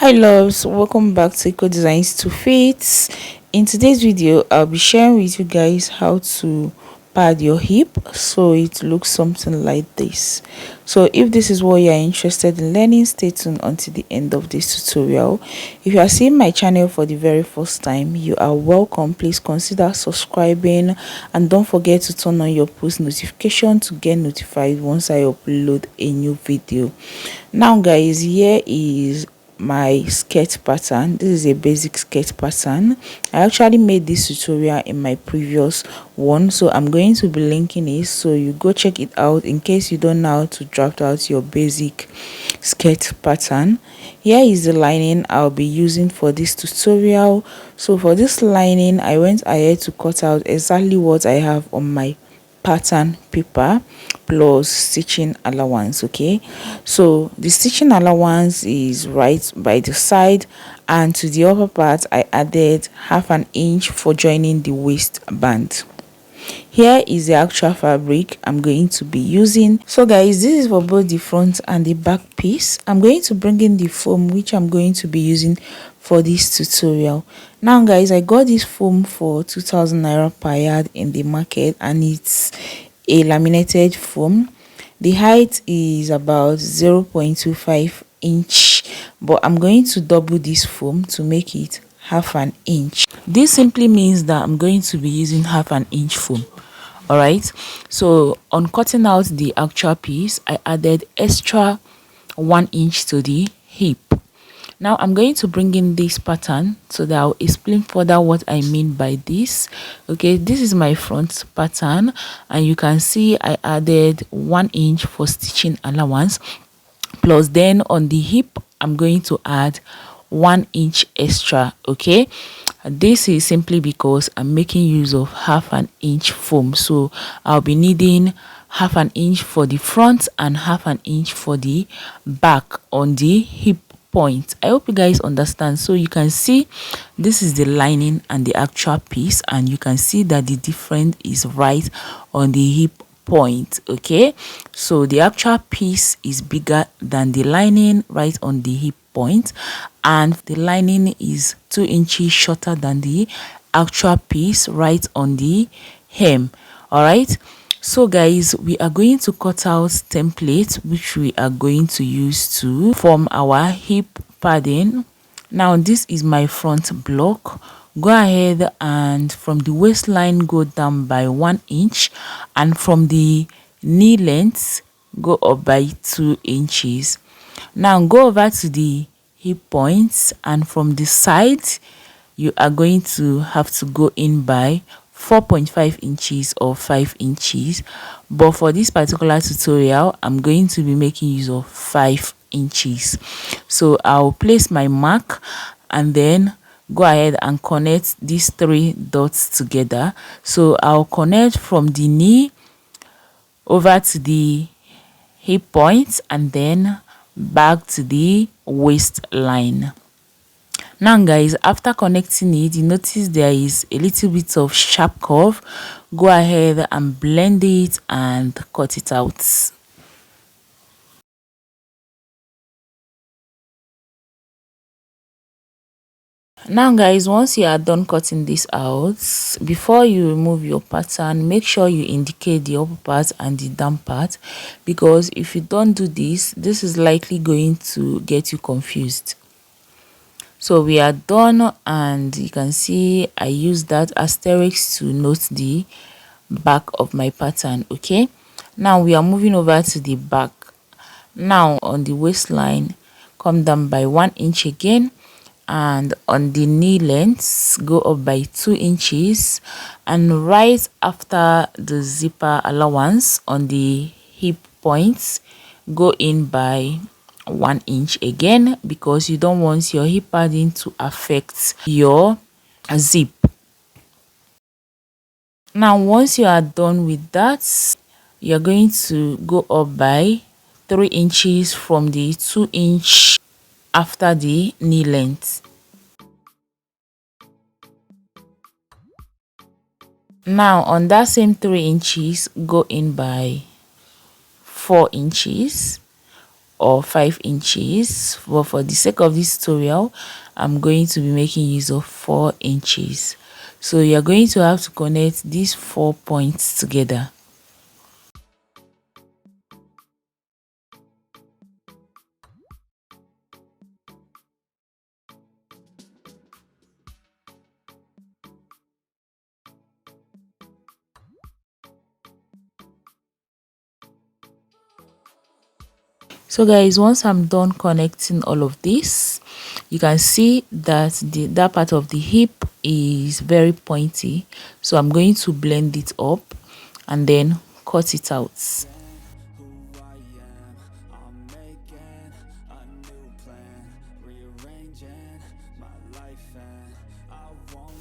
Hi loves, welcome back to Eco Designs to Fit. In today's video I'll be sharing with you guys how to pad your hip so it looks something like this. So if this is what you're interested in learning, stay tuned until the end of this tutorial. If you are seeing my channel for the very first time, you are welcome. Please consider subscribing and don't forget to turn on your post notification to get notified once I upload a new video. Now guys, here is my skirt pattern. This is a basic skirt pattern. I actually made this tutorial in my previous one, so I'm going to be linking it, so you go check it out in case you don't know how to draft out your basic skirt pattern. Here is the lining I'll be using for this tutorial. So for this lining, I went ahead to cut out exactly what I have on my pattern paper plus stitching allowance. Okay, so the stitching allowance is right by the side, and to the upper part I added half an inch for joining the waistband. Here is the actual fabric I'm going to be using. So guys, this is for both the front and the back piece. I'm going to bring in the foam which I'm going to be using for this tutorial. Now guys, I got this foam for 2,000 naira per yard in the market, and it's a laminated foam. The height is about 0.25 inch, but I'm going to double this foam to make it half an inch. This simply means that I'm going to be using half an inch foam. All right, so on cutting out the actual piece, I added extra 1 inch to the hip. Now I'm going to bring in this pattern so that I'll explain further what I mean by this. Okay, this is my front pattern, and you can see I added 1 inch for stitching allowance, plus then on the hip I'm going to add 1 inch extra. Okay, this is simply because I'm making use of half an inch foam, so I'll be needing half an inch for the front and half an inch for the back on the hip point. I hope you guys understand. So you can see this is the lining and the actual piece, and you can see that the difference is right on the hip point. Okay, so the actual piece is bigger than the lining right on the hip point, and the lining is 2 inches shorter than the actual piece right on the hem. All right, so guys, we are going to cut out templates which we are going to use to form our hip padding. Now this is my front block. Go ahead and from the waistline go down by 1 inch, and from the knee length go up by 2 inches. Now go over to the hip points, and from the side you are going to have to go in by 4.5 inches or 5 inches, but for this particular tutorial I'm going to be making use of 5 inches. So I'll place my mark and then go ahead and connect these 3 dots together. So I'll connect from the knee over to the hip point and then back to the waistline. Now guys, after connecting it, you notice there is a little bit of sharp curve. Go ahead and blend it and cut it out. Now guys, once you are done cutting this out, before you remove your pattern, make sure you indicate the upper part and the down part, because if you don't do this, this is likely going to get you confused. So we are done, and you can see I use that asterisk to note the back of my pattern. Okay, now we are moving over to the back. Now on the waistline, come down by 1 inch again, and on the knee length go up by 2 inches, and right after the zipper allowance on the hip points go in by 1 inch again, because you don't want your hip padding to affect your zip. Now once you are done with that, you're going to go up by 3 inches from the 2 inch after the knee length. Now on that same 3 inches go in by 4 inches. or 5 inches, but for the sake of this tutorial I'm going to be making use of 4 inches. So you're going to have to connect these 4 points together. So guys, once I'm done connecting all of this, you can see that that part of the hip is very pointy, so I'm going to blend it up and then cut it out.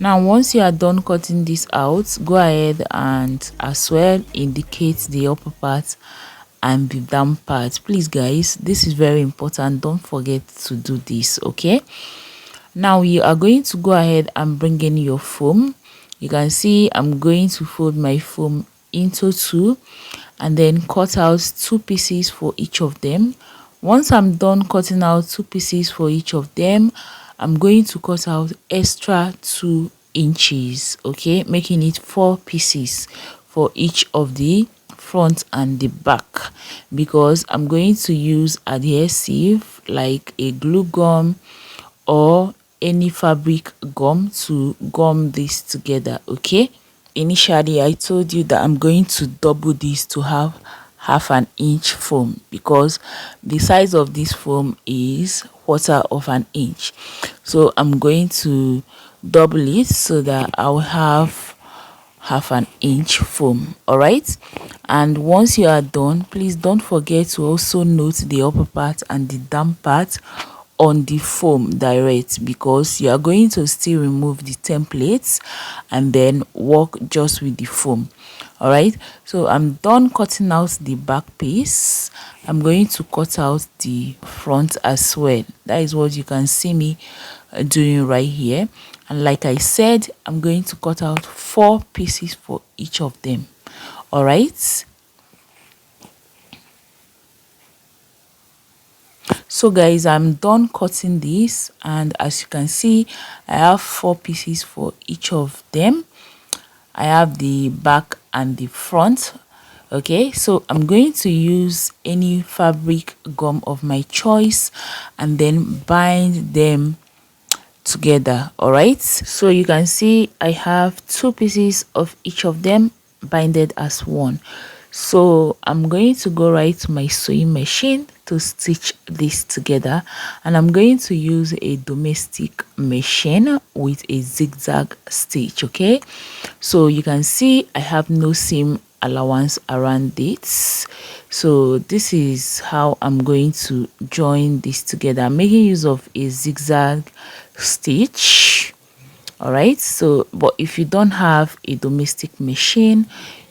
Now once you are done cutting this out, go ahead and as well indicate the upper part and the down part. Please guys, this is very important, don't forget to do this. Okay, now you are going to go ahead and bring in your foam. You can see I'm going to fold my foam into two and then cut out 2 pieces for each of them. Once I'm done cutting out 2 pieces for each of them, I'm going to cut out extra 2 inches, okay, making it 4 pieces for each of the front and the back, because I'm going to use adhesive like a glue gum or any fabric gum to gum this together. Okay, initially I told you that I'm going to double this to have half an inch foam, because the size of this foam is 1/4 inch, so I'm going to double it so that I'll have half an inch foam. All right, and once you are done, please don't forget to also note the upper part and the down part on the foam direct, because you are going to still remove the templates and then work just with the foam. All right, so I'm done cutting out the back piece. I'm going to cut out the front as well. That is what you can see me doing right here. And like I said, I'm going to cut out 4 pieces for each of them. All right, so guys, I'm done cutting this, and as you can see, I have 4 pieces for each of them. I have the back and the front. Okay, so I'm going to use any fabric gum of my choice and then bind them together. All right, so you can see I have 2 pieces of each of them binded as one. So I'm going to go right to my sewing machine to stitch this together, and I'm going to use a domestic machine with a zigzag stitch. Okay, so you can see I have no seam allowance around it, so this is how I'm going to join this together. I'm making use of a zigzag stitch. All right, so but if you don't have a domestic machine,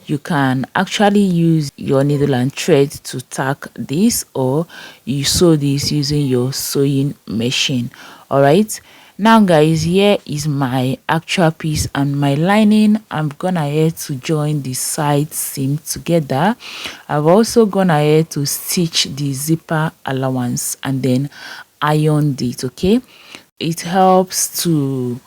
you can actually use your needle and thread to tack this, or you sew this using your sewing machine. All right, now guys, here is my actual piece and my lining. I'm gone ahead to join the side seam together. I've also gone ahead to stitch the zipper allowance and then ironed it. Okay, it helps to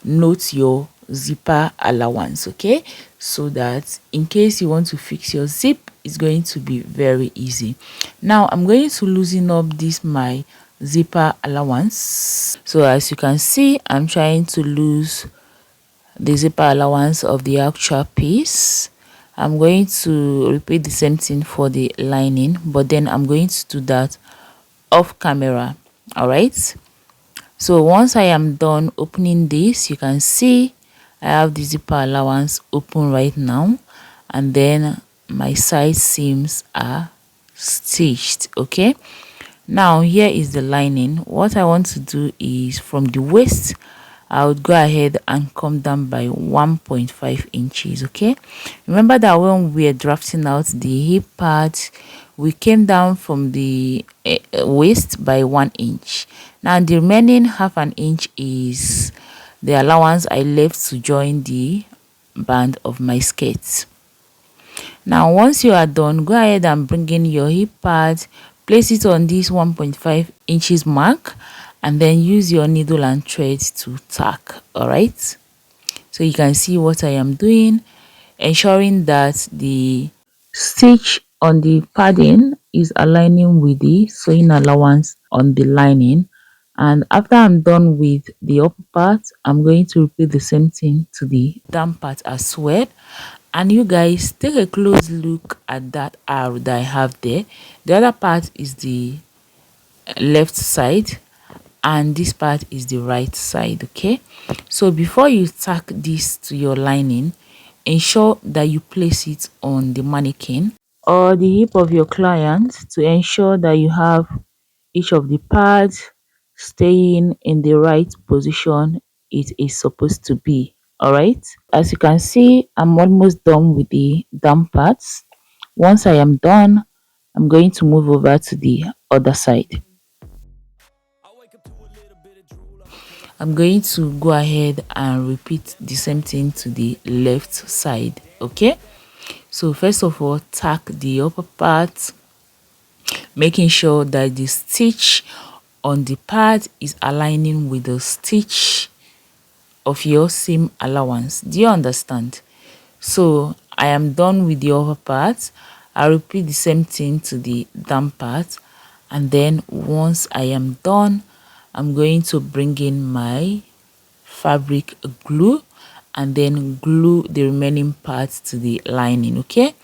note your zipper allowance, okay, so that in case you want to fix your zip, it's going to be very easy. Now I'm going to loosen up this my zipper allowance. So as you can see, I'm trying to lose the zipper allowance of the actual piece. I'm going to repeat the same thing for the lining, but then I'm going to do that off camera. All right, so once I am done opening this, you can see I have the zipper allowance open right now, and then my side seams are stitched. Okay, now here is the lining. What I want to do is from the waist, I would go ahead and come down by 1.5 inches. Okay, remember that when we are drafting out the hip part, we came down from the waist by 1 inch. Now the remaining half an inch is the allowance I left to join the band of my skirt. Now once you are done, go ahead and bring in your hip pad, Place it on this 1.5 inches mark and then use your needle and thread to tack. All right, so you can see what I am doing, ensuring that the stitch on the padding is aligning with the sewing allowance on the lining. And after I'm done with the upper part, I'm going to repeat the same thing to the down part as well. And you guys take a close look at that arrow that I have there. The other part is the left side and this part is the right side. Okay, so before you tack this to your lining, ensure that you place it on the mannequin or the hip of your client to ensure that you have each of the pads staying in the right position it is supposed to be. All right, as you can see, I'm almost done with the down parts. Once I am done, I'm going to move over to the other side. I'm going to go ahead and repeat the same thing to the left side. Okay, so first of all, tack the upper part, making sure that the stitch on the pad is aligning with the stitch of your seam allowance. Do you understand? So I am done with the upper part. I repeat the same thing to the down part, and then once I am done, I'm going to bring in my fabric glue and then glue the remaining parts to the lining. Okay,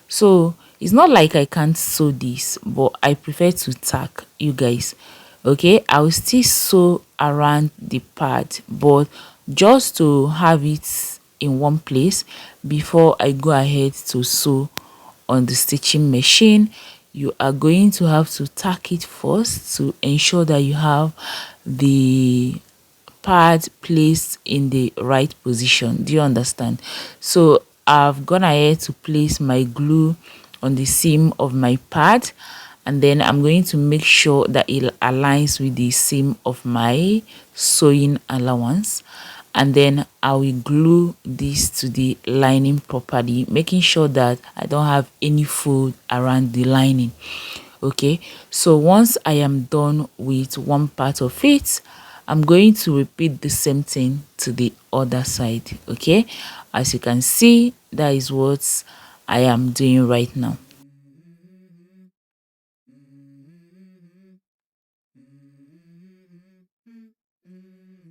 so it's not like I can't sew this, but I prefer to tack, you guys. Okay, I will still sew around the pad, but just to have it in one place before I go ahead to sew on the stitching machine, you are going to have to tack it first to ensure that you have the pad placed in the right position. Do you understand? So I've gone ahead to place my glue on the seam of my pad, and then I'm going to make sure that it aligns with the seam of my sewing allowance, and then I will glue this to the lining properly, making sure that I don't have any fold around the lining. Okay, so once I am done with one part of it, I'm going to repeat the same thing to the other side. Okay, as you can see, that is what I am doing right now.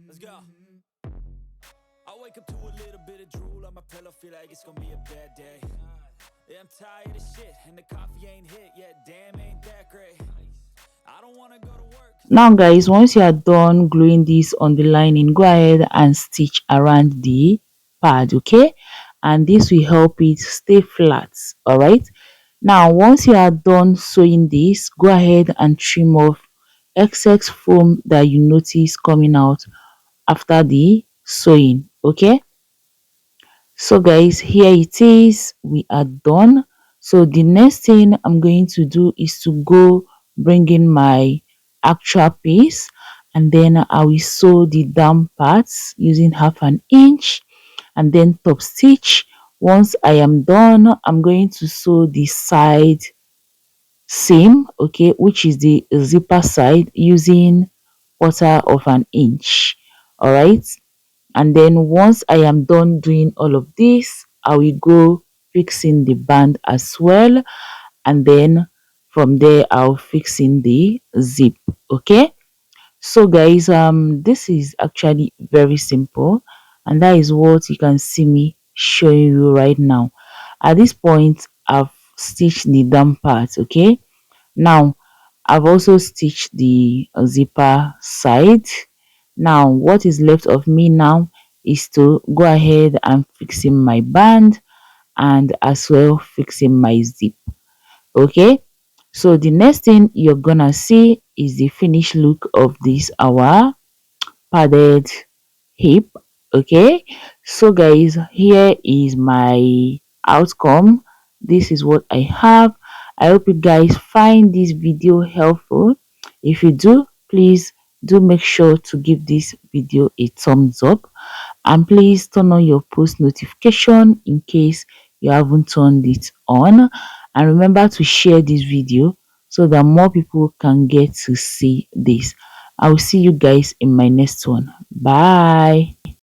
Let's go. I wake up to a little bit of drool on my pillow, feel like it's gonna be a bad day. Yeah, I'm tired of shit, and the coffee ain't hit yet. Damn, ain't that great. I don't wanna go to work. Now, guys, once you are done gluing this on the lining, go ahead and stitch around the pad. Okay, and this will help it stay flat. All right. Now, once you are done sewing this, go ahead and trim off excess foam that you notice coming out after the sewing. Okay, so guys, here it is, we are done. So the next thing I'm going to do is to go bring in my actual piece, and then I will sew the down parts using 1/2 inch and then top stitch. Once I am done, I'm going to sew the side seam, okay, which is the zipper side, using 1/4 inch. All right, and then once I am done doing all of this, I will go fixing the band as well, and then from there I'll fix in the zip. Okay, so guys, this is actually very simple, and that is what you can see me showing you right now. At this point, I've stitched the down part. Okay, now I've also stitched the zipper side. Now what is left of me now is to go ahead and fixing my band and as well fixing my zip. Okay, so the next thing you're gonna see is the finished look of this our padded hip. Okay, so guys, here is my outcome. This is what I have. I hope you guys find this video helpful. If you do, please do make sure to give this video a thumbs up, and please turn on your post notification in case you haven't turned it on, and remember to share this video so that more people can get to see this. I will see you guys in my next one. Bye.